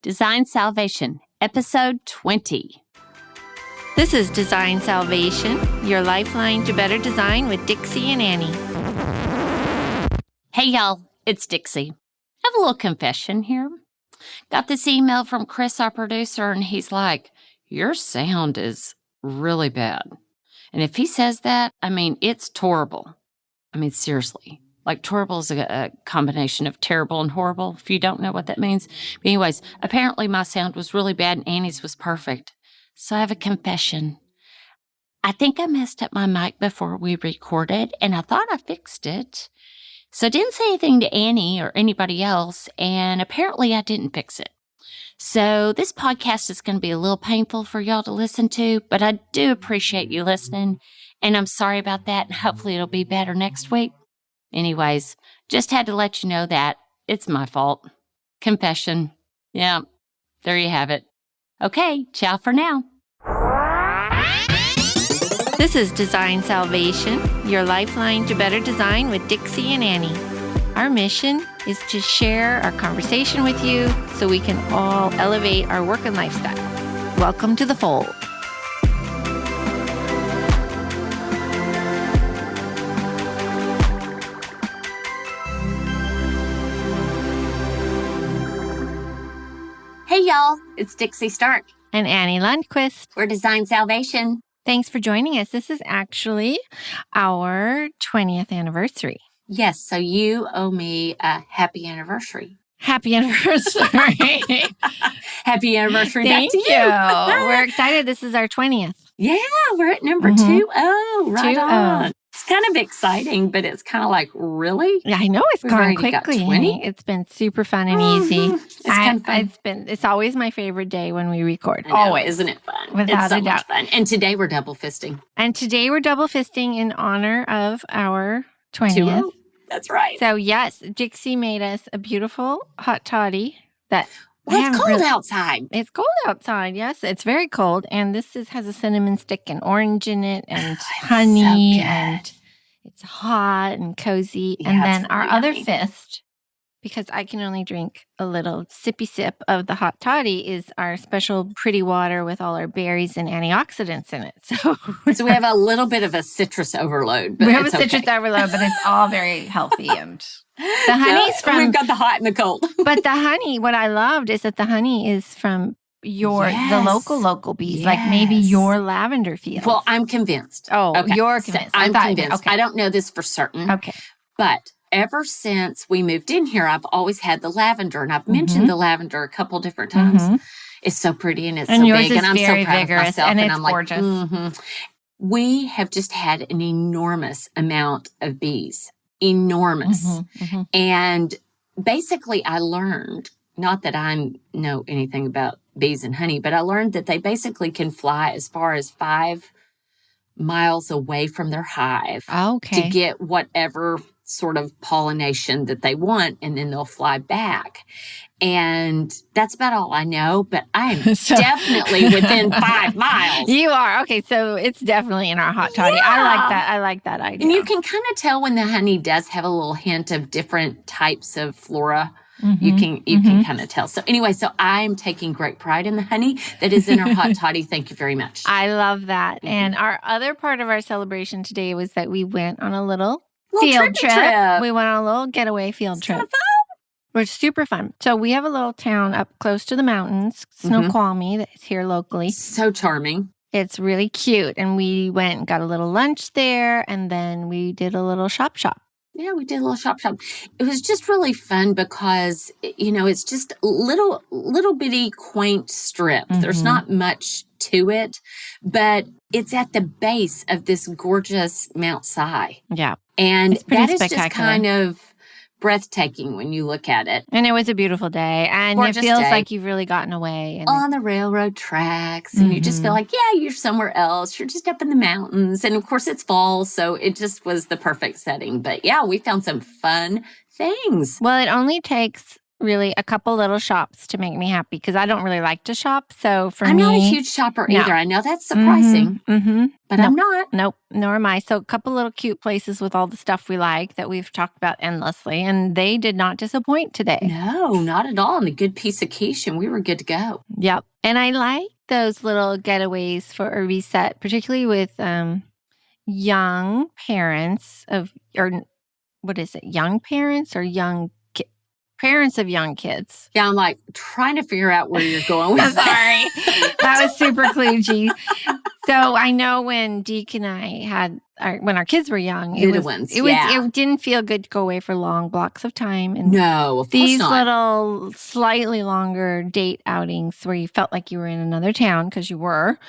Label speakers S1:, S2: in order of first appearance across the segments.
S1: Design Salvation, Episode 20.
S2: This is Design Salvation, your lifeline to better design with Dixie and Annie.
S1: Hey, y'all, it's Dixie. I have a little confession here. Got this email from Chris, our producer, and he's like, your sound is really bad. And if he says that, it's horrible. Seriously. Like, horrible is a combination of terrible and horrible, if you don't know what that means. But anyways, apparently my sound was really bad and Annie's was perfect. So I have a confession. I think I messed up my mic before we recorded, and I thought I fixed it. So I didn't say anything to Annie or anybody else, and apparently I didn't fix it. So this podcast is going to be a little painful for y'all to listen to, but I do appreciate you listening, and I'm sorry about that, and hopefully it'll be better next week. Anyways, just had to let you know that it's my fault. Confession. Yeah, there you have it. Okay, ciao for now.
S2: This is Design Salvation, your lifeline to better design with Dixie and Annie. Our mission is to share our conversation with you so we can all elevate our work and lifestyle. Welcome to the fold.
S1: Hey, y'all, it's Dixie Stark.
S2: And Annie Lundquist.
S1: We're Design Salvation.
S2: Thanks for joining us. This is actually our 20th anniversary.
S1: Yes, so you owe me a happy anniversary.
S2: Happy anniversary.
S1: Happy anniversary back to you.
S2: We're excited. This is our 20th.
S1: Yeah, we're at number 2-0. Right
S2: 2-0.
S1: on. It's kind of exciting, but it's kind of like, really?
S2: Yeah, I know it's gone quickly. It's been super fun and easy.
S1: It's kind of fun.
S2: It's always my favorite day when we record.
S1: Always, isn't it fun?
S2: Without
S1: it's so
S2: a doubt.
S1: Much fun. And today we're double fisting.
S2: In honor of our 20th.
S1: 2-0. That's right.
S2: So yes, Dixie made us a beautiful hot toddy that.
S1: Well, it's cold outside.
S2: It's cold outside, yes. It's very cold. And this has a cinnamon stick and orange in it and honey.
S1: So
S2: and it's hot and cozy.
S1: Yeah,
S2: and then
S1: really
S2: our other
S1: yummy.
S2: fist, because I can only drink a little sippy sip of the hot toddy, is our special pretty water with all our berries and antioxidants in it. So
S1: we have a little bit of a citrus overload. But
S2: we have a
S1: it's
S2: citrus
S1: okay.
S2: overload, but it's all very healthy. And the honey's from...
S1: We've got the hot and the cold.
S2: But the honey, what I loved is that the honey is from the local bees, like maybe your lavender field.
S1: Well, I'm convinced.
S2: Oh,
S1: okay.
S2: You're convinced.
S1: I'm convinced.
S2: Okay.
S1: I don't know this for certain.
S2: Okay.
S1: But ever since we moved in here, I've always had the lavender, and I've mentioned the lavender a couple different times. It's so pretty and it's so
S2: yours
S1: big,
S2: is
S1: and I'm so
S2: very
S1: proud
S2: vigorous,
S1: of myself.
S2: and it's
S1: I'm like,
S2: gorgeous.
S1: We have just had an enormous amount of bees. Enormous. And basically I learned, not that I know anything about bees and honey, but I learned that they basically can fly as far as 5 miles away from their hive to get whatever sort of pollination that they want, and then they'll fly back. And that's about all I know, but I'm definitely within 5 miles.
S2: You are. Okay, so it's definitely in our hot toddy.
S1: Yeah.
S2: I like that idea.
S1: And you can kind of tell when the honey does have a little hint of different types of flora. You can kind of tell. So anyway, so I'm taking great pride in the honey that is in our hot toddy. Thank you very much.
S2: I love that. And our other part of our celebration today was that we went on a little field trip. We went on a little getaway field trip.
S1: Kind of fun.
S2: It was super fun. So we have a little town up close to the mountains, Snoqualmie, that's here locally.
S1: So charming.
S2: It's really cute. And we went and got a little lunch there, and then we did a little shop.
S1: Yeah, we did a little shop. It was just really fun because, it's just little bitty quaint strip. There's not much to it, but it's at the base of this gorgeous Mount Si.
S2: Yeah.
S1: And that is just
S2: spectacular.
S1: kind of breathtaking when you look at it.
S2: And it was a beautiful day. And
S1: Gorgeous
S2: it feels
S1: day.
S2: like you've really gotten away. And
S1: On the railroad tracks. And you just feel like, yeah, you're somewhere else. You're just up in the mountains. And of course it's fall. So it just was the perfect setting. But yeah, we found some fun things.
S2: Well, it only takes really a couple little shops to make me happy because I don't really like to shop. So for
S1: I'm
S2: me,
S1: not a huge shopper
S2: no.
S1: either. I know that's surprising, but I'm not.
S2: Nope, nor am I. So a couple little cute places with all the stuff we like that we've talked about endlessly, and they did not disappoint today.
S1: No, not at all. And a good piece of quiche, and we were good to go.
S2: Yep. And I like those little getaways for a reset, particularly with young parents young parents or parents of young kids.
S1: Yeah, I'm like trying to figure out where you're going with
S2: Sorry. That was super kludgy. So I know when Deke and I had, when our kids were young, it didn't feel good to go away for long blocks of time. And
S1: no, of course
S2: these
S1: not.
S2: little slightly longer date outings where you felt like you were in another town because you were,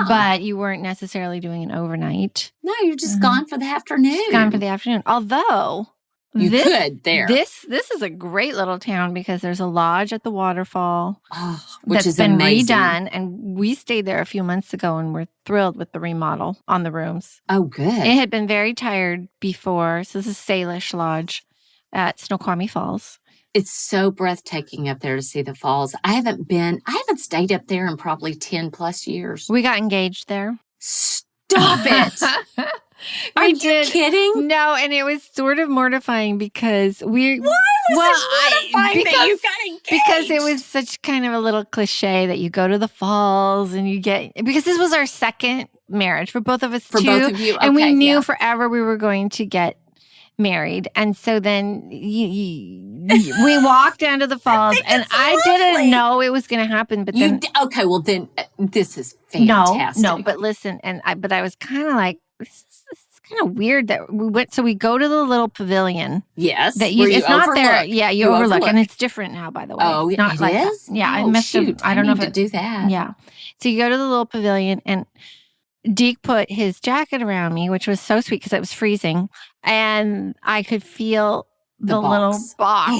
S2: but you weren't necessarily doing an overnight.
S1: No, you're just gone for the afternoon.
S2: Just gone for the afternoon. Although
S1: could there.
S2: This is a great little town because there's a lodge at the waterfall
S1: which
S2: that's
S1: been
S2: amazing. Redone. And we stayed there a few months ago and we're thrilled with the remodel on the rooms.
S1: Oh, good.
S2: It had been very tired before. So this is Salish Lodge at Snoqualmie Falls.
S1: It's so breathtaking up there to see the falls. I haven't stayed up there in probably 10 plus years.
S2: We got engaged there.
S1: Stop it. Are you kidding?
S2: No, and it was sort of mortifying because
S1: Why was it mortifying that you got engaged?
S2: Because it was such kind of a little cliche that you go to the falls and you get, because this was our second marriage for both of us
S1: for both of you.
S2: And we knew forever we were going to get married. And so then we walked down to the falls and I didn't know it was going to happen. But then,
S1: then this is fantastic.
S2: No, but listen, but I was kind of like, this is kind of weird that we went. So we go to the little pavilion.
S1: Yes.
S2: That it's not there. Yeah, you overlook. And it's different now, by the way.
S1: Oh,
S2: not
S1: it
S2: like
S1: is?
S2: That. Yeah,
S1: I don't know if to do that.
S2: Yeah. So you go to the little pavilion and Deke put his jacket around me, which was so sweet because it was freezing. And I could feel the little box.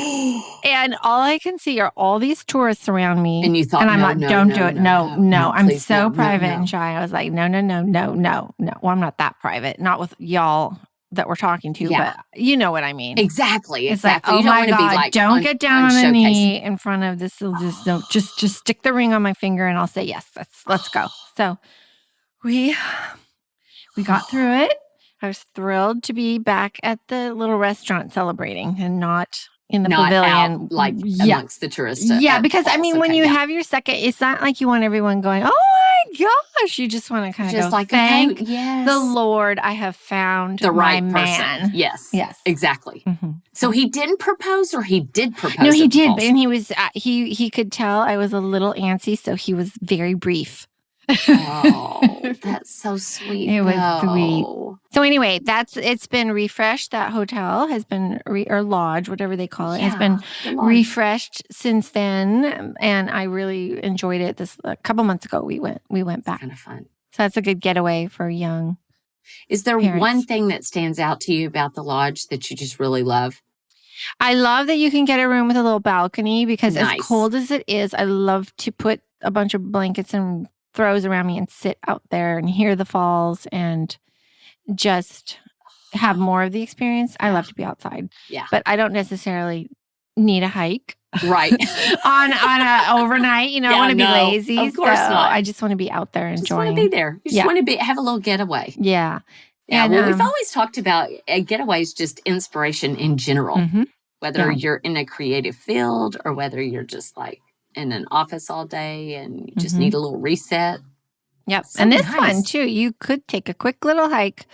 S2: And all I can see are all these tourists around me.
S1: And you thought,
S2: and I'm like, don't do it. No, I'm
S1: please,
S2: so private and shy. I was like, no. Well, I'm not that private. Not with y'all that we're talking to, but you know what I mean.
S1: Exactly.
S2: It's like, oh my God, don't get down on a knee in front of this. Just stick the ring on my finger and I'll say, yes, let's go. So we got through it. I was thrilled to be back at the little restaurant celebrating and not in the pavilion.
S1: Out, amongst the tourists.
S2: Yeah, because when you have your second, it's not like you want everyone going, oh my gosh. You just want to kind of go, thank the Lord I have found
S1: the right
S2: my
S1: person.
S2: Man.
S1: Yes.
S2: Yes.
S1: Exactly. Mm-hmm. So he didn't propose or he did propose?
S2: No, he did. And he was, he could tell I was a little antsy, so he was very brief.
S1: Oh, that's so sweet.
S2: It was sweet. So anyway, it's been refreshed. That hotel has been, or lodge, whatever they call it, has been refreshed since then. And I really enjoyed it. A couple months ago, we went back.
S1: Kind of fun.
S2: So that's a good getaway for young.
S1: Is there
S2: parents.
S1: One thing that stands out to you about the lodge that you just really love?
S2: I love that you can get a room with a little balcony because as cold as it is, I love to put a bunch of blankets and throws around me and sit out there and hear the falls and just have more of the experience. I love to be outside.
S1: Yeah.
S2: But I don't necessarily need a hike.
S1: Right.
S2: on a overnight, I want to be lazy.
S1: Of course not.
S2: I just want to be out there enjoying.
S1: Just want to be there. You just want to have a little getaway.
S2: Yeah.
S1: Yeah. And, we've always talked about getaways, just inspiration in general, whether you're in a creative field or whether you're just like in an office all day and you just need a little reset.
S2: Yep. And this one too, you could take a quick little hike,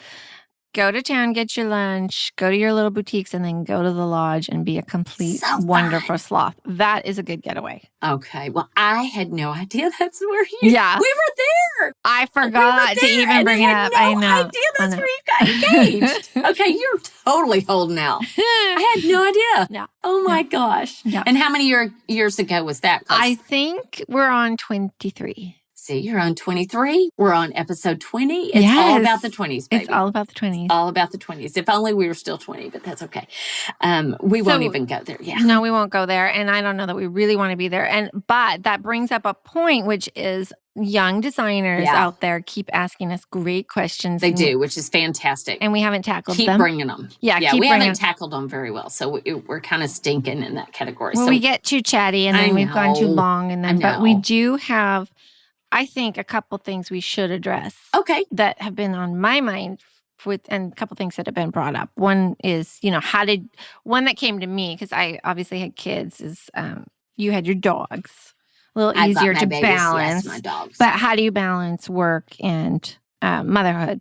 S2: go to town, get your lunch, go to your little boutiques, and then go to the lodge and be a complete wonderful sloth. That is a good getaway.
S1: Okay. Well, I had no idea that's where we were there.
S2: I forgot to even bring it up. I know.
S1: Idea that's where you got engaged. Okay, you're totally holding out. I had no idea.
S2: No.
S1: Oh my gosh.
S2: No.
S1: And how many years ago was that?
S2: I think we're on 23.
S1: See, you're on 23. We're on episode 20. It's all about the 20s, baby.
S2: It's all about the 20s.
S1: All about the 20s. If only we were still 20, but that's okay. We won't even go there. Yeah.
S2: No, we won't go there. And I don't know that we really want to be there. But that brings up a point, which is young designers out there keep asking us great questions.
S1: They do, which is fantastic.
S2: And we haven't tackled them.
S1: Keep bringing them.
S2: Yeah,
S1: we haven't tackled them very well. So we're kind of stinking in that category.
S2: Well,
S1: so
S2: we get too chatty and then we've gone too long. But we do have, I think, a couple things we should address.
S1: Okay.
S2: That have been on my mind and a couple things that have been brought up. One is, one that came to me, because I obviously had kids, is you had your dogs. A little easier to balance.
S1: Yes, my dogs.
S2: But how do you balance work and motherhood?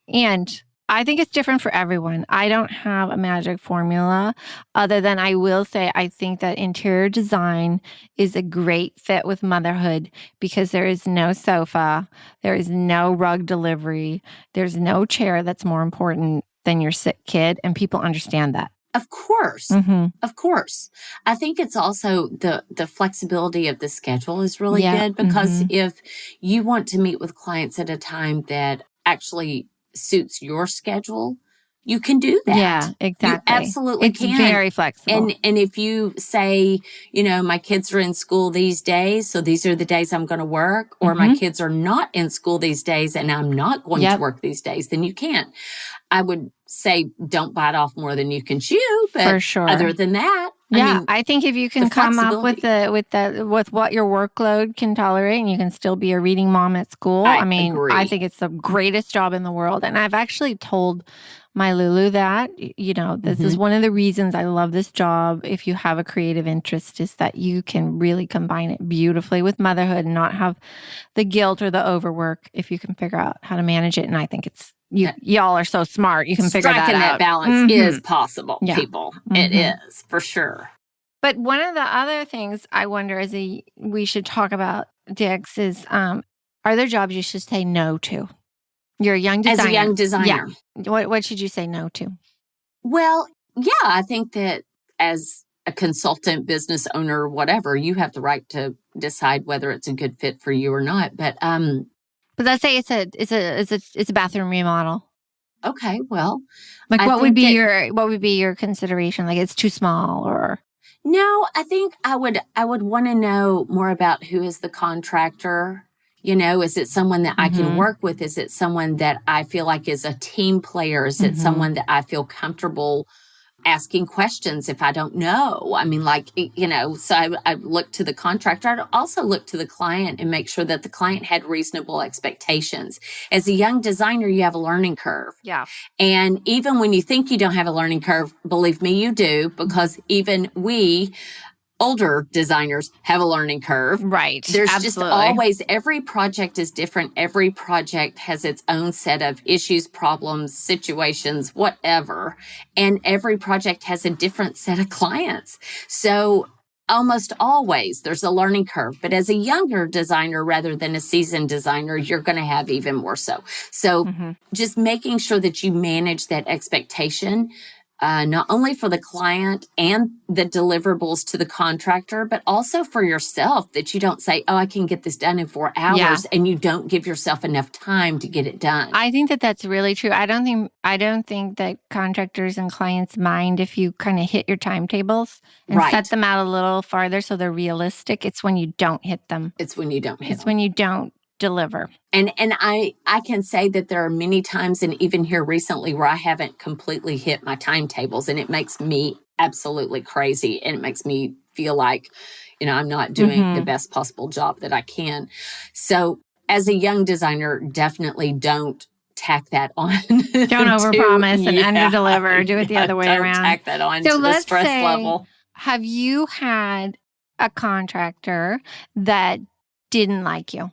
S2: And I think it's different for everyone. I don't have a magic formula other than I will say I think that interior design is a great fit with motherhood because there is no sofa, there is no rug delivery, there's no chair that's more important than your sick kid, and people understand that.
S1: Of course. Mm-hmm. Of course. I think it's also the flexibility of the schedule is really good because if you want to meet with clients at a time that actually suits your schedule, you can do that.
S2: Yeah, exactly.
S1: You absolutely can.
S2: It's very flexible.
S1: And if you say, my kids are in school these days, so these are the days I'm going to work, or my kids are not in school these days and I'm not going to work these days, then you can't. I would say don't bite off more than you can chew, but
S2: for sure.
S1: Other than that,
S2: I think if you can come up with what your workload can tolerate, and you can still be a reading mom at school. I
S1: agree.
S2: I think it's the greatest job in the world, and I've actually told my Lulu that this is one of the reasons I love this job. If you have a creative interest, is that you can really combine it beautifully with motherhood and not have the guilt or the overwork if you can figure out how to manage it. And I think it's. Y'all are so smart. You can figure that out.
S1: Striking that balance is possible, people. It is, for sure.
S2: But one of the other things I wonder we should talk about, Dix, is are there jobs you should say no to? You're a young designer.
S1: As a young designer.
S2: Yeah. What should you say no to?
S1: Well, I think that as a consultant, business owner, whatever, you have the right to decide whether it's a good fit for you or not. But
S2: let's say it's a bathroom remodel.
S1: Okay, well,
S2: what would be your consideration? Like it's too small, or
S1: no? I think I would want to know more about who is the contractor. Is it someone that I can work with? Is it someone that I feel like is a team player? Is it someone that I feel comfortable asking questions if I don't know? So I look to the contractor. I'd also look to the client and make sure that the client had reasonable expectations. As a young designer, you have a learning curve.
S2: Yeah.
S1: And even when you think you don't have a learning curve, believe me, you do, because even we older designers have a learning curve.
S2: Right.
S1: There's
S2: absolutely.
S1: Just always, every project is different. Every project has its own set of issues, problems, situations, whatever. And every project has a different set of clients. So almost always there's a learning curve. But as a younger designer rather than a seasoned designer, you're going to have even more so. So just making sure that you manage that expectation, not only for the client and the deliverables to the contractor, but also for yourself, that you don't say, I can get this done in 4 hours, and you don't give yourself enough time to get it done.
S2: I think that that's really true. I don't think that contractors and clients mind if you kind of hit your timetables and set them out a little farther so they're realistic. It's when you don't hit them.
S1: It's when you don't hit them.
S2: It's when you don't deliver.
S1: And I can say that there are many times, and even here recently, where I haven't completely hit my timetables, and it makes me absolutely crazy, and it makes me feel like, I'm not doing the best possible job that I can. So as a young designer, definitely don't tack that on.
S2: Don't overpromise and underdeliver. Do it the other way around.
S1: Don't tack that on to the stress level.
S2: Have you had a contractor that didn't like you?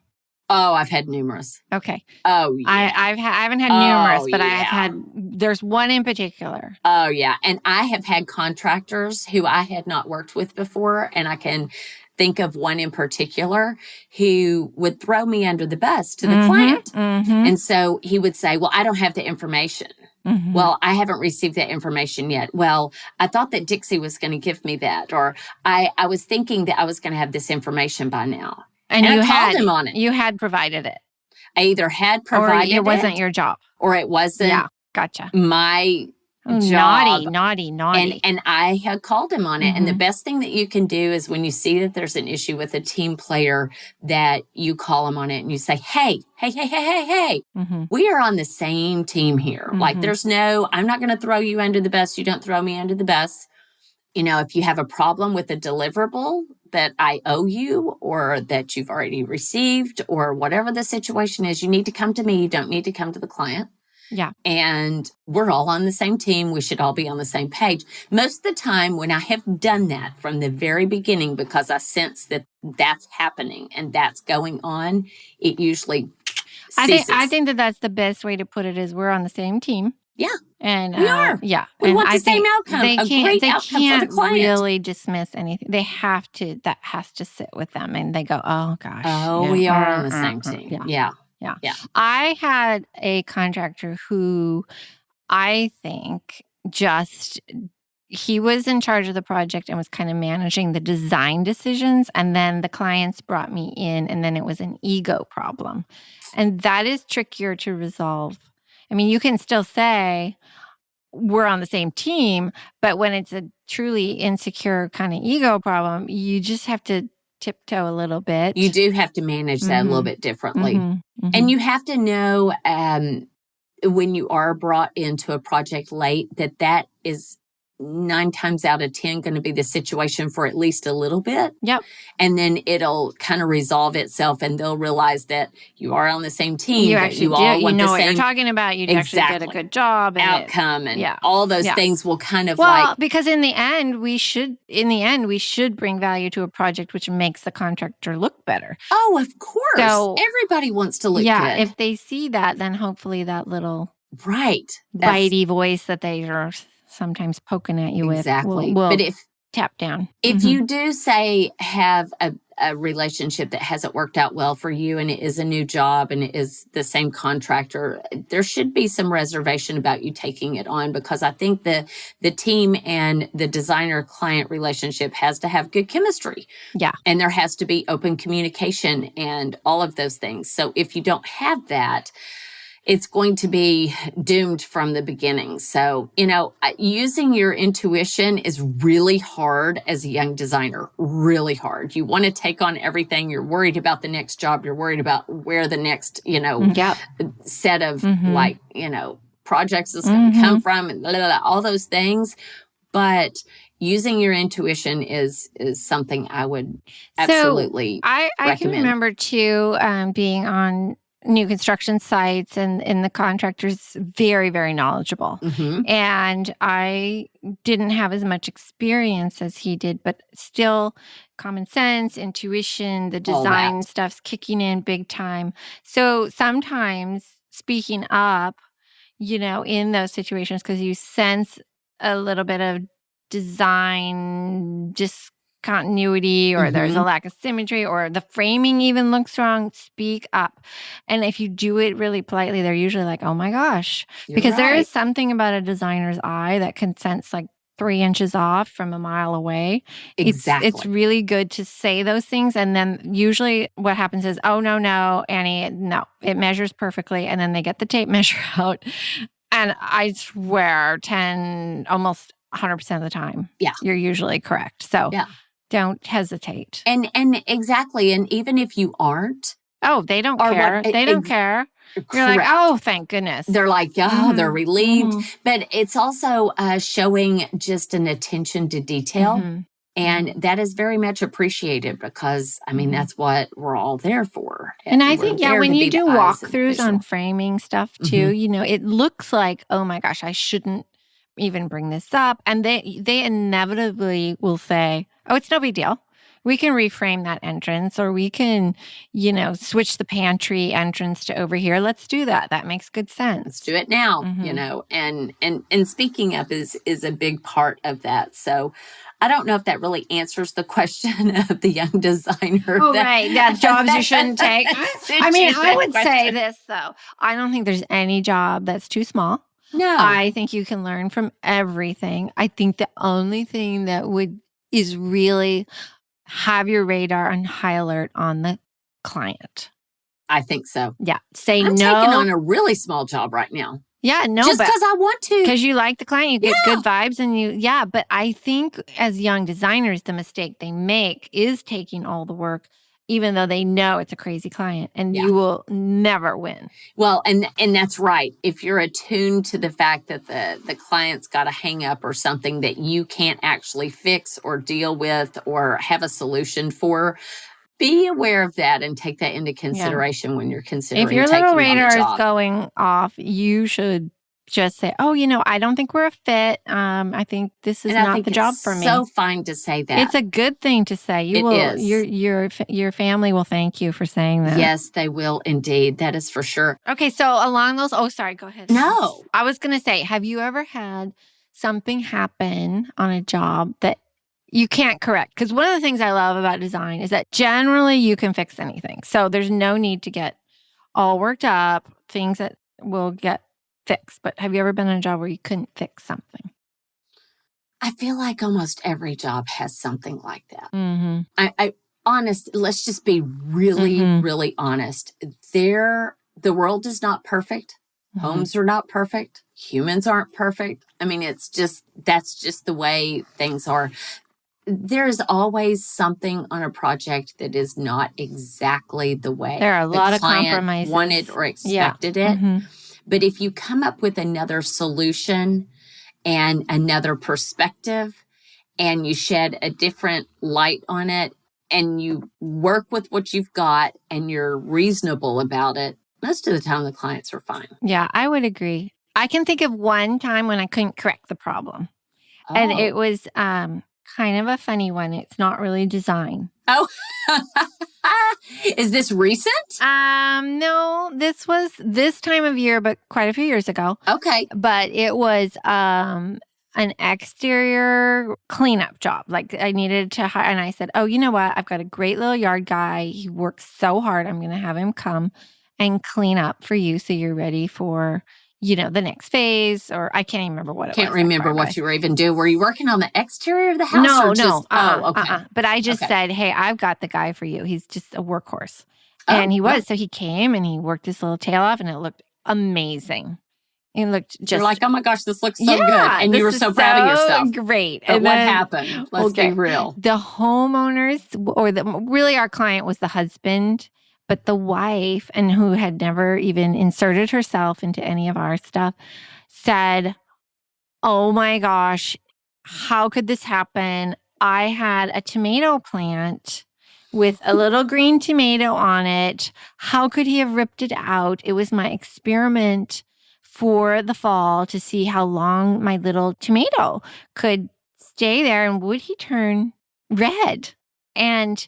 S1: Oh, I've had numerous.
S2: Okay.
S1: Oh, yeah.
S2: I haven't had numerous, but I have there's one in particular.
S1: Oh, yeah. And I have had contractors who I had not worked with before, and I can think of one in particular who would throw me under the bus to the client. And so he would say, I don't have the information. Well, I haven't received that information yet. Well, I thought that Dixie was going to give me that, or I was thinking that I was going to have this information by now.
S2: And
S1: I
S2: you
S1: called
S2: had
S1: him on it.
S2: You had provided it.
S1: I either had provided
S2: or it wasn't your job.
S1: or it wasn't
S2: gotcha.
S1: my
S2: Oh,
S1: job.
S2: naughty.
S1: And I had called him on it. And the
S2: Mhm.
S1: best thing that you can do is when you see that there's an issue with a team player, that you call him on it and you say, hey,
S2: Mhm.
S1: we are on the same team here. Like I'm not going to throw you under the bus. You don't throw me under the bus. If you have a problem with a deliverable that I owe you or that you've already received or whatever the situation is, you need to come to me. You don't need to come to the client.
S2: Yeah.
S1: And we're all on the same team. We should all be on the same page. Most of the time when I have done that from the very beginning, because I sense that that's happening and that's going on, it usually ceases.
S2: I think that that's the best way to put it is we're on the same team.
S1: Yeah.
S2: And
S1: we are.
S2: Yeah.
S1: We
S2: and
S1: want the
S2: I
S1: same
S2: think
S1: outcome,
S2: they
S1: a great outcome for the client.
S2: really dismiss anything. They have to, that has to sit with them and they go, oh gosh.
S1: Oh, we are on the same team. Yeah.
S2: I had a contractor who I think he was in charge of the project and was kind of managing the design decisions. And then the clients brought me in and then it was an ego problem. And that is trickier to resolve. I mean, you can still say we're on the same team, but when it's a truly insecure kind of ego problem, you just have to tiptoe a little bit.
S1: You do have to manage that a little bit differently. And you have to know when you are brought into a project late, that is 9 times out of 10 going to be the situation for at least a little bit.
S2: Yep.
S1: And then it'll kind of resolve itself and they'll realize that you are on the same team.
S2: You actually
S1: you all want
S2: know
S1: the
S2: what
S1: same
S2: you're talking about. You actually did a good job. And
S1: outcome and all those things will kind of
S2: because in the end, we should bring value to a project which makes the contractor look better.
S1: Oh, of course. So, everybody wants to look good.
S2: Yeah, if they see that, then hopefully that little bitey voice that they are sometimes poking at you with will
S1: but if
S2: tap down.
S1: If you do have a relationship that hasn't worked out well for you and it is a new job and it is the same contractor, there should be some reservation about you taking it on, because I think the team and the designer-client relationship has to have good chemistry.
S2: Yeah.
S1: And there has to be open communication and all of those things. So if you don't have that, it's going to be doomed from the beginning. So, using your intuition is really hard as a young designer, really hard. You want to take on everything. You're worried about the next job. You're worried about where the next, set of projects is going to come from and all those things. But using your intuition is something I would absolutely recommend.
S2: I can remember too, being on new construction sites and the contractor's very, very knowledgeable. And I didn't have as much experience as he did, but still common sense, intuition, the design stuff's kicking in big time. So sometimes speaking up, in those situations, because you sense a little bit of design discontinuity or there's a lack of symmetry or the framing even looks wrong, speak up. And if you do it really politely, they're usually like, oh my gosh. Because there is something about a designer's eye that can sense like 3 inches off from a mile away.
S1: Exactly.
S2: It's really good to say those things. And then usually what happens is, oh, no, Annie, no, it measures perfectly. And then they get the tape measure out. And I swear almost 100% of the time, you're usually correct. So don't hesitate.
S1: And exactly. And even if you aren't.
S2: Oh, they don't care. They don't care. You're like, oh, thank goodness.
S1: They're like, they're relieved. But it's also showing just an attention to detail. And that is very much appreciated because, that's what we're all there for.
S2: And I think, when you do walkthroughs on framing stuff too, it looks like, oh my gosh, I shouldn't even bring this up. And they inevitably will say, oh, it's no big deal. We can reframe that entrance or we can, switch the pantry entrance to over here. Let's do that. That makes good sense.
S1: Let's do it now, and speaking up is a big part of that. So I don't know if that really answers the question of the young designer.
S2: Oh, right. That jobs you shouldn't take. I would say this, though. I don't think there's any job that's too small.
S1: No.
S2: I think you can learn from everything. I think the only thing that is really have your radar on high alert on the client.
S1: I think so.
S2: Yeah. Say
S1: I'm
S2: no.
S1: taking on a really small job right now.
S2: Yeah, no,
S1: just because I want to.
S2: Because you like the client, you get good vibes, and but I think as young designers, the mistake they make is taking all the work, even though they know it's a crazy client, and you will never win.
S1: Well, and that's right. If you're attuned to the fact that the client's got a hang up or something that you can't actually fix or deal with or have a solution for, be aware of that and take that into consideration when you're considering
S2: taking on the job. If your little radar is going off, you should just say, oh, I don't think we're a fit. I think this is not the job for me.
S1: It's so fine to say that.
S2: It's a good thing to say. Your family will thank you for saying that.
S1: Yes, they will indeed. That is for sure.
S2: Okay, so along those, sorry, go ahead.
S1: No.
S2: I was going to say, have you ever had something happen on a job that you can't correct? Because one of the things I love about design is that generally you can fix anything. So there's no need to get all worked up, things that will get fixed. But have you ever been in a job where you couldn't fix something?
S1: I feel like almost every job has something like that.
S2: Mm-hmm.
S1: Let's just be really, really honest. The world is not perfect. Mm-hmm. Homes are not perfect. Humans aren't perfect. I mean, that's just the way things are. There is always something on a project that is not exactly the way
S2: there are a lot of compromises
S1: wanted or expected it. Mm-hmm. But if you come up with another solution and another perspective, and you shed a different light on it, and you work with what you've got, and you're reasonable about it, most of the time the clients are fine.
S2: Yeah, I would agree. I can think of one time when I couldn't correct the problem. Oh. And it was kind of a funny one. It's not really design.
S1: Oh, is this recent?
S2: No, this was this time of year, but quite a few years ago.
S1: Okay.
S2: But it was an exterior cleanup job. Like I needed to hire, and I said, oh, you know what? I've got a great little yard guy. He works so hard. I'm going to have him come and clean up for you so you're ready for the next phase, or I can't even remember what it was.
S1: Can't remember what you were even doing. Were you working on the exterior of the house?
S2: No.
S1: Okay.
S2: But I just said, hey, I've got the guy for you. He's just a workhorse. And he was. So he came and he worked his little tail off and it looked amazing. It looked just...
S1: You're like, oh my gosh, this looks so good. And you were so proud of yourself.
S2: Great.
S1: But what happened? Let's be real.
S2: The homeowners, or really our client was the husband, but the wife, and who had never even inserted herself into any of our stuff, said, oh my gosh, how could this happen? I had a tomato plant with a little green tomato on it. How could he have ripped it out? It was my experiment for the fall to see how long my little tomato could stay there and would he turn red. And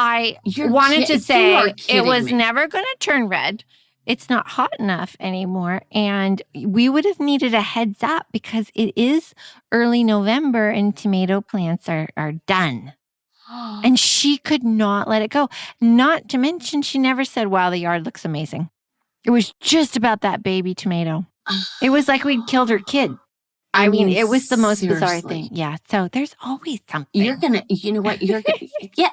S2: I wanted to say it was never going to turn red. It's not hot enough anymore. And we would have needed a heads up because it is early November and tomato plants are done. And she could not let it go. Not to mention, she never said, wow, the yard looks amazing. It was just about that baby tomato. It was like we'd killed her kid. I mean, it was the most bizarre thing. Yeah. So there's always something.
S1: You know what? Yeah,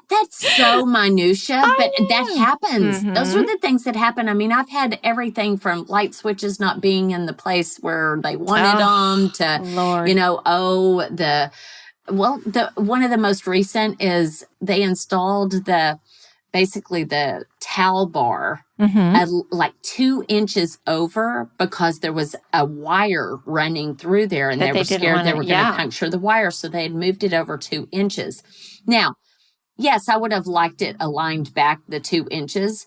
S1: that's so minutia, but that happens. Mm-hmm. Those are the things that happen. I mean, I've had everything from light switches not being in the place where they wanted them to,
S2: Lord.
S1: One of the most recent is they installed basically the towel bar at like 2 inches over because there was a wire running through there and they were scared they were going to puncture the wire. So they had moved it over 2 inches. Now, yes, I would have liked it aligned back the 2 inches,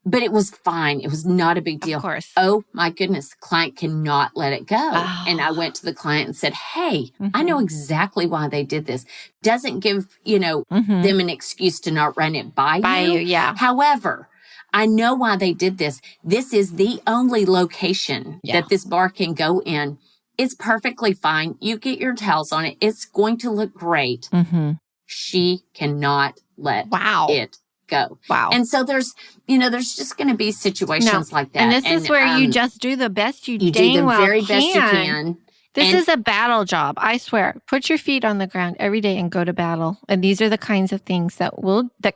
S1: but it was fine. It was not a big deal.
S2: Of course.
S1: Oh my goodness. The client cannot let it go. Oh. And I went to the client and said, hey, I know exactly why they did this. Doesn't give, them an excuse to not run it by you.
S2: Yeah.
S1: However, I know why they did this. This is the only location that this bar can go in. It's perfectly fine. You get your towels on it. It's going to look great. Mm-hmm. She cannot let it go.
S2: Wow.
S1: And so there's just going to be situations like that.
S2: And this is where you just do the best you
S1: do the very best you can.
S2: This is a battle job. I swear. Put your feet on the ground every day and go to battle. And these are the kinds of things that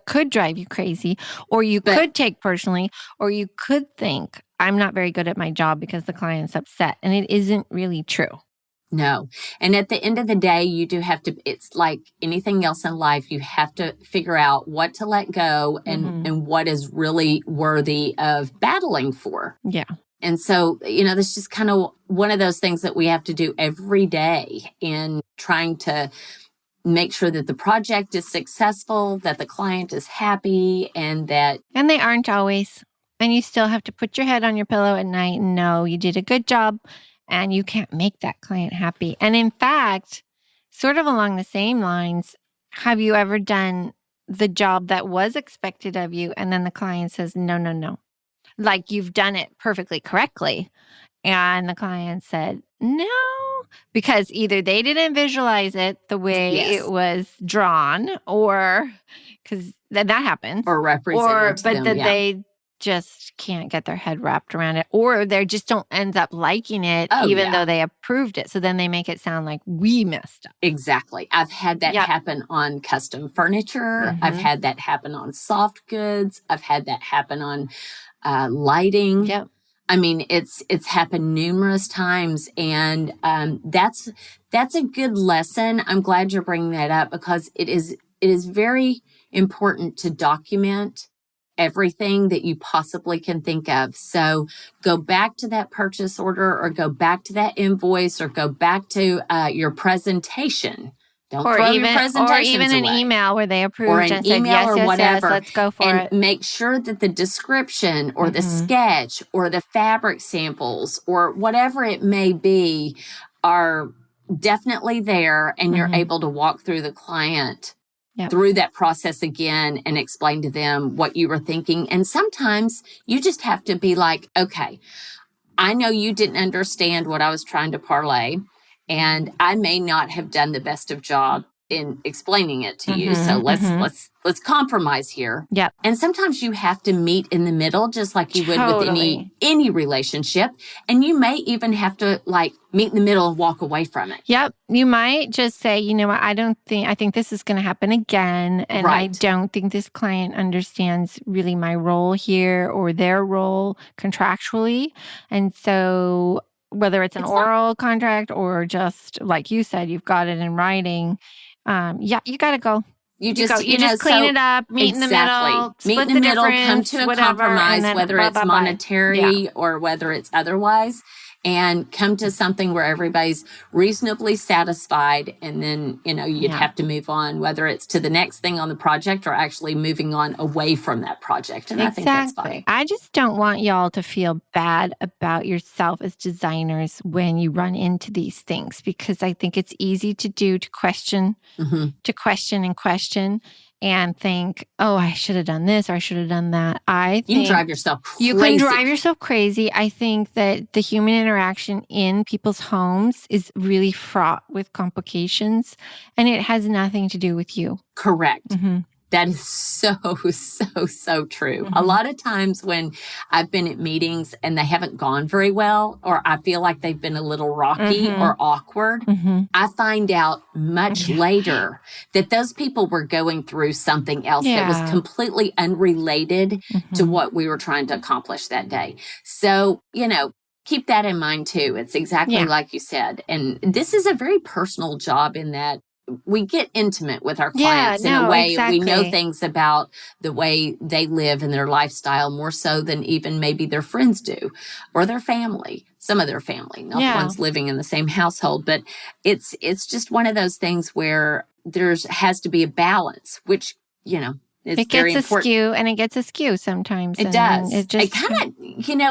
S2: could drive you crazy, or you could take personally, or you could think, I'm not very good at my job because the client's upset. And it isn't really true.
S1: No. And at the end of the day, you do have to, it's like anything else in life, you have to figure out what to let go and what is really worthy of battling for.
S2: Yeah.
S1: And so, that's just kind of one of those things that we have to do every day in trying to make sure that the project is successful, that the client is happy, and
S2: they aren't always. And you still have to put your head on your pillow at night and know you did a good job, and you can't make that client happy. And in fact, sort of along the same lines, have you ever done the job that was expected of you, and then the client says, no. Like you've done it perfectly correctly. And the client said, no, because either they didn't visualize it the way it was drawn, or because that happens.
S1: Or represented
S2: but that they just can't get their head wrapped around it, or they just don't end up liking it, even though they approved it. So then they make it sound like we messed up.
S1: Exactly. I've had that happen on custom furniture. I've had that happen on soft goods. I've had that happen on lighting.
S2: Yep.
S1: I mean, it's happened numerous times, and that's a good lesson. I'm glad you're bringing that up, because it is very important to document everything that you possibly can think of. So go back to that purchase order, or go back to that invoice, or go back to your presentation. Don't throw your presentations
S2: or even an
S1: away.
S2: Email where they approved
S1: or an
S2: and
S1: email
S2: said,
S1: or whatever.
S2: Yes, let's go for
S1: and
S2: it.
S1: Make sure that the description or the sketch or the fabric samples or whatever it may be are definitely there, and you're able to walk through the client through that process again and explain to them what you were thinking. And sometimes you just have to be like, okay, I know you didn't understand what I was trying to parlay, and I may not have done the best of job in explaining it to you. So let's compromise here.
S2: Yep.
S1: And sometimes you have to meet in the middle, just like you would with any relationship. And you may even have to meet in the middle and walk away from it.
S2: Yep. You might just say, you know what, I think this is going to happen again. And I don't think this client understands really my role here or their role contractually. And so whether it's an oral contract or just like you said, you've got it in writing. You got to go. You just clean it up, meet in the middle,
S1: meet in the middle, come to a compromise, whether it's monetary or whether it's otherwise, and come to something where everybody's reasonably satisfied. And then, you'd have to move on, whether it's to the next thing on the project or actually moving on away from that project. And I think that's fine.
S2: I just don't want y'all to feel bad about yourself as designers when you run into these things, because I think it's easy to question and think, oh, I should have done this or I should have done that.
S1: You can drive yourself crazy.
S2: You can drive yourself crazy. I think that the human interaction in people's homes is really fraught with complications, and it has nothing to do with you.
S1: Correct. That is so, so, so true. A lot of times when I've been at meetings and they haven't gone very well, or I feel like they've been a little rocky or awkward, I find out much later that those people were going through something else that was completely unrelated to what we were trying to accomplish that day. So, keep that in mind too. It's exactly like you said. And this is a very personal job in that we get intimate with our clients in a way.
S2: Exactly.
S1: We know things about the way they live and their lifestyle more so than even maybe their friends do, or their family, some of their family, not the ones living in the same household. But it's just one of those things where has to be a balance, which, it
S2: gets askew, and it gets askew sometimes.
S1: It does. It kind of,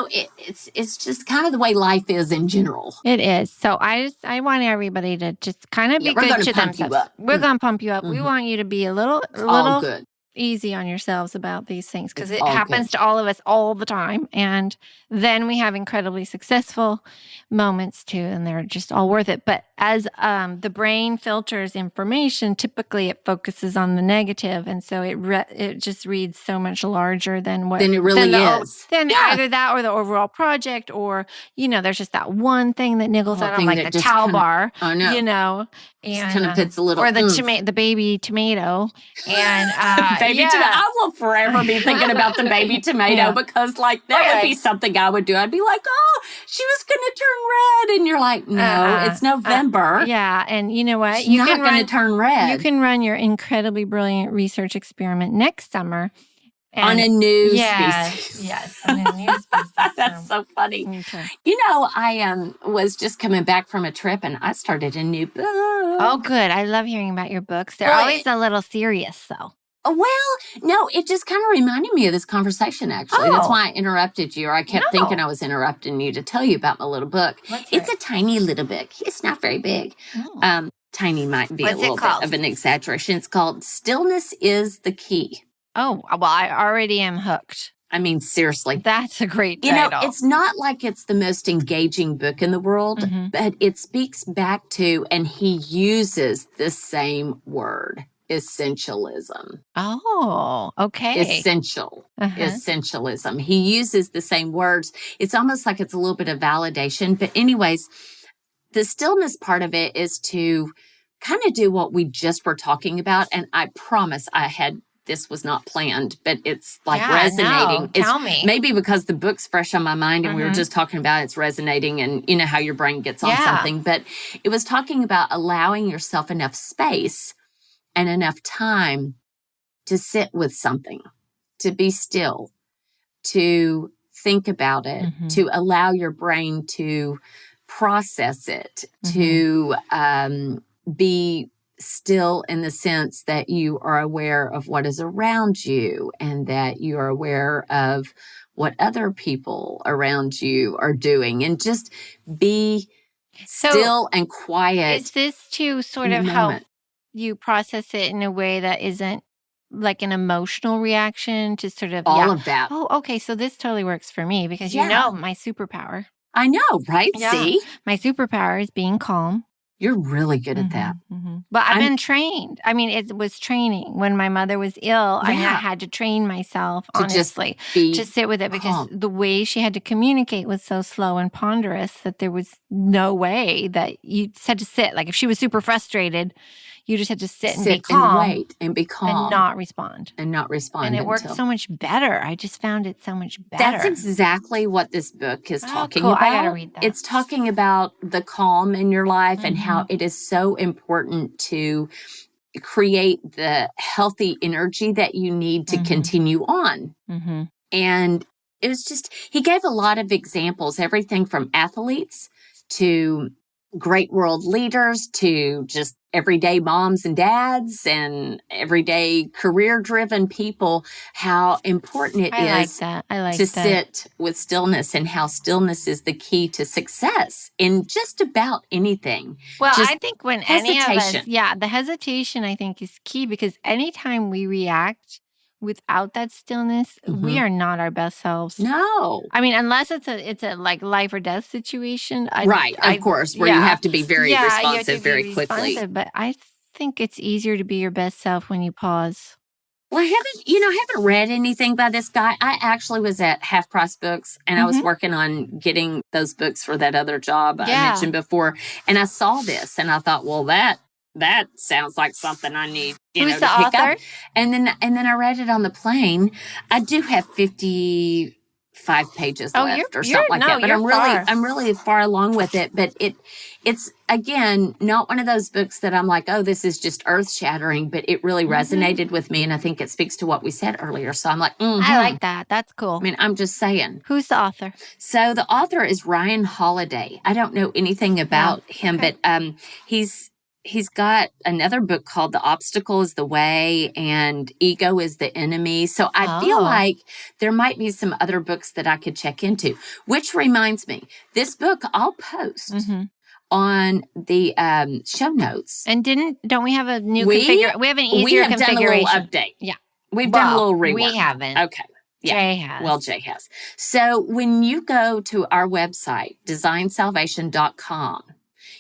S1: it's just kind of the way life is in general.
S2: It is. So I want everybody to just kind of be good to themselves. We're going to pump you up. We want you to be a little
S1: good.
S2: easy on yourselves about these things because
S1: It's
S2: it
S1: all
S2: happens
S1: good.
S2: to all of us all the time. And then we have incredibly successful moments too, and they're just all worth it. But as the brain filters information, typically it focuses on the negative, and so it just reads so much larger than what
S1: Then it really is.
S2: Then either that or the overall project, or there's just that one thing that niggles
S1: One
S2: at them,
S1: thing
S2: like
S1: that
S2: the
S1: just
S2: towel
S1: kinda-
S2: bar,
S1: I know.
S2: and
S1: Just kind of puts a little
S2: or the
S1: oomph.
S2: the baby tomato, and
S1: baby tomato. I will forever be thinking about the baby tomato because, like, that would be something I would do. I'd be like, oh, she was going to turn red. And you're like, no, it's November.
S2: Yeah. And you know what?
S1: She's not going to turn red.
S2: You can run your incredibly brilliant research experiment next summer.
S1: On a new
S2: species. Yes, on a new species.
S1: That's so funny.
S2: Okay.
S1: I was just coming back from a trip and I started a new book.
S2: Oh, good. I love hearing about your books. They're always a little serious, though.
S1: Well, no, it just kind of reminded me of this conversation, actually. That's why I interrupted you, or I kept thinking I was interrupting you to tell you about my little book. It's a tiny little book. It's not very big. Oh. Tiny might be a little bit of an exaggeration. It's called Stillness is the Key.
S2: Oh, well, I already am hooked.
S1: I mean, seriously.
S2: That's a great title.
S1: It's not like it's the most engaging book in the world, but it speaks back to, and he uses the same word, essentialism.
S2: Oh, okay.
S1: Essentialism. He uses the same words. It's almost like it's a little bit of validation. But anyways, the stillness part of it is to kind of do what we just were talking about. And I promise this was not planned, but it's like resonating.
S2: No, tell me.
S1: Maybe because the book's fresh on my mind and we were just talking about it's resonating and you know how your brain gets on something. But it was talking about allowing yourself enough space and enough time to sit with something, to be still, to think about it, to allow your brain to process it, to be still in the sense that you are aware of what is around you and that you are aware of what other people around you are doing and just be still and quiet.
S2: Is this to sort of help you process it in a way that isn't like an emotional reaction to sort of
S1: all of that?
S2: Oh, okay. So this totally works for me because you know my superpower.
S1: I know, right?
S2: Yeah.
S1: See?
S2: My superpower is being calm.
S1: You're really good at that.
S2: But I've been trained. I mean, it was training. When my mother was ill, I had to train myself, honestly, to sit with it because the way she had to communicate was so slow and ponderous that there was no way that you just had to sit. Like if she was super frustrated, you just had to sit and be calm.
S1: And wait and be calm.
S2: And not respond.
S1: And
S2: it worked so much better. I just found it so much better.
S1: That's exactly what this book is talking about.
S2: I gotta read that.
S1: It's talking about the calm in your life and how it is so important to create the healthy energy that you need to continue on. And it was just, he gave a lot of examples, everything from athletes to great world leaders to just everyday moms and dads and everyday career-driven people, how important it is to sit with stillness and how stillness is the key to success in just about anything.
S2: Well, I think when any of us, the hesitation I think is key because anytime we react without that stillness, we are not our best selves.
S1: No.
S2: I mean, unless it's a like life or death situation.
S1: Of course, where you have to be very responsive very quickly.
S2: But I think it's easier to be your best self when you pause.
S1: Well, I haven't read anything by this guy. I actually was at Half Price Books and I was working on getting those books for that other job I mentioned before. And I saw this and I thought, well, that sounds like something I need,
S2: Who's
S1: to
S2: the
S1: pick
S2: author?
S1: up. And then I read it on the plane. I do have 55 pages left or something like that. But I'm really far along with it. But it's again not one of those books that I'm like, oh, this is just earth shattering. But it really resonated with me, and I think it speaks to what we said earlier. So I'm like,
S2: I like that. That's cool.
S1: I mean, I'm just saying.
S2: Who's the author?
S1: So the author is Ryan Holiday. I don't know anything about him, but He's got another book called The Obstacle is the Way and Ego is the Enemy. So I feel like there might be some other books that I could check into, which reminds me, this book I'll post on the show notes.
S2: And don't we have a new configuration? We have an easier configuration.
S1: We have done a little update.
S2: Yeah.
S1: We've done a little rework.
S2: We haven't.
S1: Okay. Yeah.
S2: Jay has.
S1: Well, Jay has. So when you go to our website, designsalvation.com,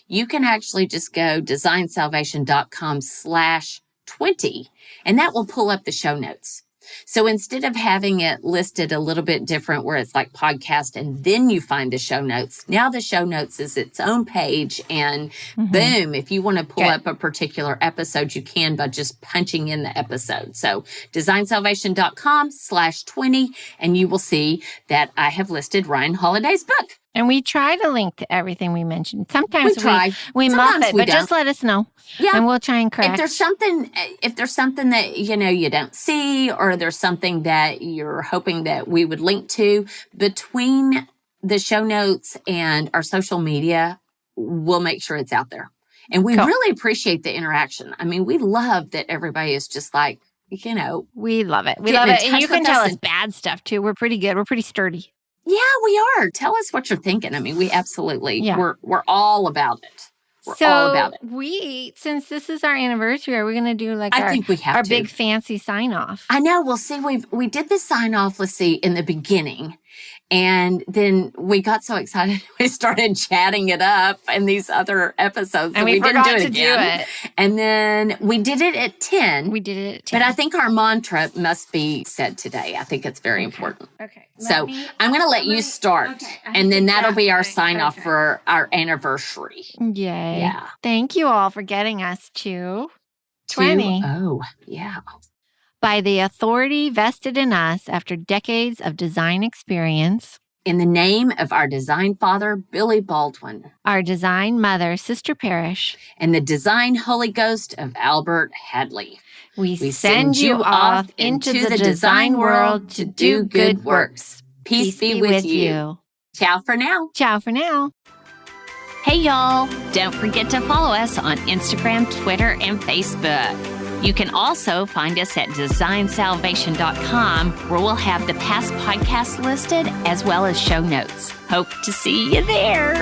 S1: you can actually just go designsalvation.com/20, and that will pull up the show notes. So instead of having it listed a little bit different where it's like podcast and then you find the show notes, now the show notes is its own page, and boom, if you want to pull up a particular episode, you can by just punching in the episode. So designsalvation.com/20, and you will see that I have listed Ryan Holiday's book.
S2: And we try to link to everything we mentioned. Sometimes we muff
S1: Sometimes
S2: it,
S1: we
S2: but just let us know.
S1: Yeah.
S2: And we'll try and correct.
S1: If there's something that, you don't see, or there's something that you're hoping that we would link to, between the show notes and our social media, we'll make sure it's out there. And we really appreciate the interaction. I mean, we love that everybody is just like,
S2: we love it. We love it. And you can tell us bad stuff too. We're pretty good. We're pretty sturdy.
S1: Yeah, we are. Tell us what you're thinking. I mean, we absolutely, we're all about it. We're all about it.
S2: Since this is our anniversary, are we going to do our big fancy sign off?
S1: I know. Well, see, we did the sign off, let's see, in the beginning. And then we got so excited, we started chatting it up in these other episodes.
S2: And we
S1: didn't
S2: forgot
S1: do it
S2: to
S1: again.
S2: do it.
S1: And then we did it at 10.
S2: We did it at 10.
S1: But I think our mantra must be said today. I think it's very important.
S2: Okay.
S1: So I'm going to let you start. And then that'll be our sign off for our anniversary.
S2: Yay.
S1: Yeah.
S2: Thank you all for getting us to 20.
S1: Oh, yeah.
S2: By the authority vested in us after decades of design experience.
S1: In the name of our design father, Billy Baldwin.
S2: Our design mother, Sister Parrish.
S1: And the design Holy Ghost of Albert Hadley.
S2: We send you off into the design world to do good works.
S1: Peace be with you. Ciao for now.
S2: Ciao for now.
S1: Hey, y'all. Don't forget to follow us on Instagram, Twitter, and Facebook. You can also find us at designsalvation.com, where we'll have the past podcasts listed as well as show notes. Hope to see you there.